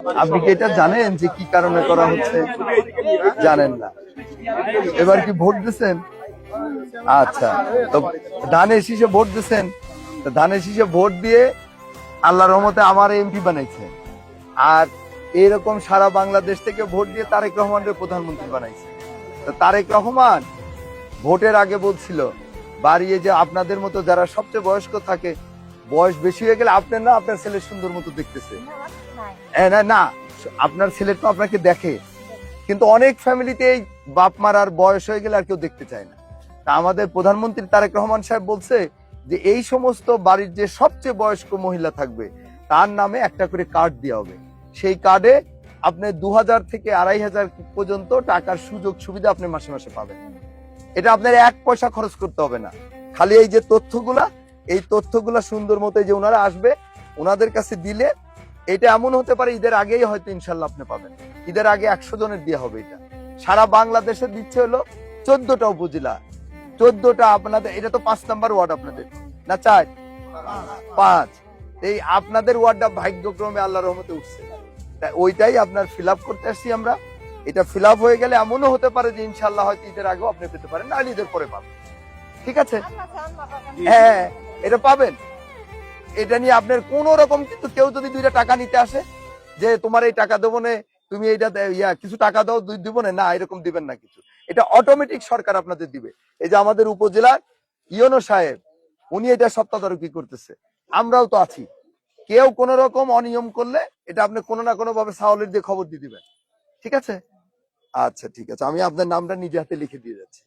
আপনি কি এটা জানেন যে কি কারণে করা হচ্ছে? জানেন না। এবার কি ভোট দিচ্ছেন? আচ্ছা, তো ধানের শীষে ভোট দিচ্ছেন। ধানের শীষে ভোট দিয়ে আল্লাহর রহমতে আমার এমপি বানাইছে, আর এইরকম সারা বাংলাদেশ থেকে ভোট দিয়ে তারেক রহমানের প্রধানমন্ত্রী বানাইছে। তো তারেক রহমান ভোটের আগে বলছিল বাড়িয়ে যে আপনাদের মতো যারা সবচেয়ে বয়স্ক থাকে, বয়স বেশি হয়ে গেলে আপনার না আপনার ছেলে সুন্দর মতো দেখতেছে। না, আপনার ছেলে তো আপনাকে দেখে, কিন্তু অনেক ফ্যামিলিতে এই বাপ মারার বয়স হয়ে গেলে আর কেউ দেখতে চায় না। তা আমাদের প্রধানমন্ত্রী তারেক রহমান সাহেব বলছে যে এই সমস্ত বাড়ির যে সবচেয়ে বয়স্ক মহিলা থাকবে তার নামে একটা করে কার্ড দেওয়া হবে। সেই কার্ডে আপনি 2000 থেকে 2500 পর্যন্ত টাকার সুযোগ সুবিধা আপনি মাসে মাসে পাবেন। এটা আপনার 1 পয়সা খরচ করতে হবে না। খালি এই যে তথ্যগুলা সুন্দর মতো যে ওনারা আসবে, ওনাদের কাছে দিলে এটা এমন হতে পারে ঈদের আগেই হয়তো ইনশাল্লাহ আপনি পাবেন। ঈদের আগে 100 জনের দেওয়া হবে। এটা সারা বাংলাদেশে দিচ্ছে হলো 14টা উপজেলা, 14টা আপনাদের। এটা তো 5 নাম্বার ওয়ার্ড আপনাদের, না 4? 5। এই আপনাদের ওয়ার্ডটা ভাগ্যক্রমে আল্লাহর রহমতে উঠছে, তাই ওইটাই আপনার ফিল আপ করতে আসছি আমরা। এটা ফিল আপ হয়ে গেলে এমনও হতে পারে যে ইনশাল্লাহ হয়তো ঈদের আগেও আপনি পেতে পারেন, না ঈদের পরে পাবেন। ঠিক আছে? হ্যাঁ, এটা পাবেন। এটা নিয়ে আপনার কোন রকম, কিন্তু কেউ যদি 2টা টাকা নিতে আসে যে তোমার এই টাকা দেবো না, তুমি এইটা কিছু টাকা দাও, দিব না, এরকম দিবেন না কিছু। এটা অটোমেটিক সরকার আপনাদের দিবে। এই যে আমাদের উপজেলার ইওনো সাহেব, উনি এটা সপ্তাহ তদারকি করতেছে, আমরাও তো আছি। কেউ কোন রকম অনিয়ম করলে এটা আপনি কোনো না কোনো ভাবে সাওয়ালের দিয়ে খবর দিয়ে দিবেন। ঠিক আছে? আচ্ছা, ঠিক আছে, আমি আপনার নামটা নিজে হাতে লিখে দিয়ে যাচ্ছি।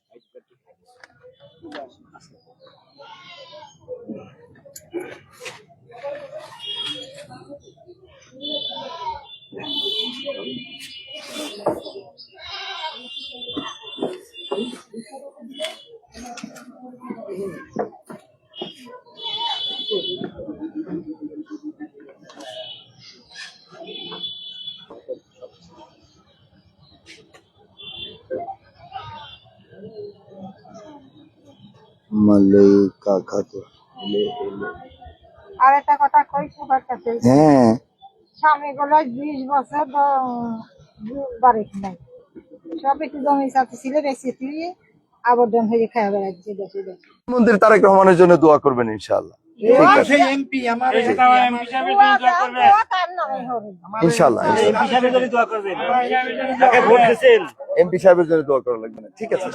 মালিকা খাতুন। আর একটা কথা কই সবার কাছে, হ্যাঁ, স্বামীগুলো 20 বছর বাড়ি নাই, সব একটু জমি সাথে ছিল, বেশি তুই আবর্জন হয়ে খাওয়া বেড়াচ্ছে দেশে দেশে। মন্দির তারেক রহমানের জন্য দোয়া করবেন ইনশাআল্লাহ। ঠিক আছে, ইনশাআল্লাহ এমপি সাহেবের জন্য দোয়া করা লাগবে না। ঠিক আছে।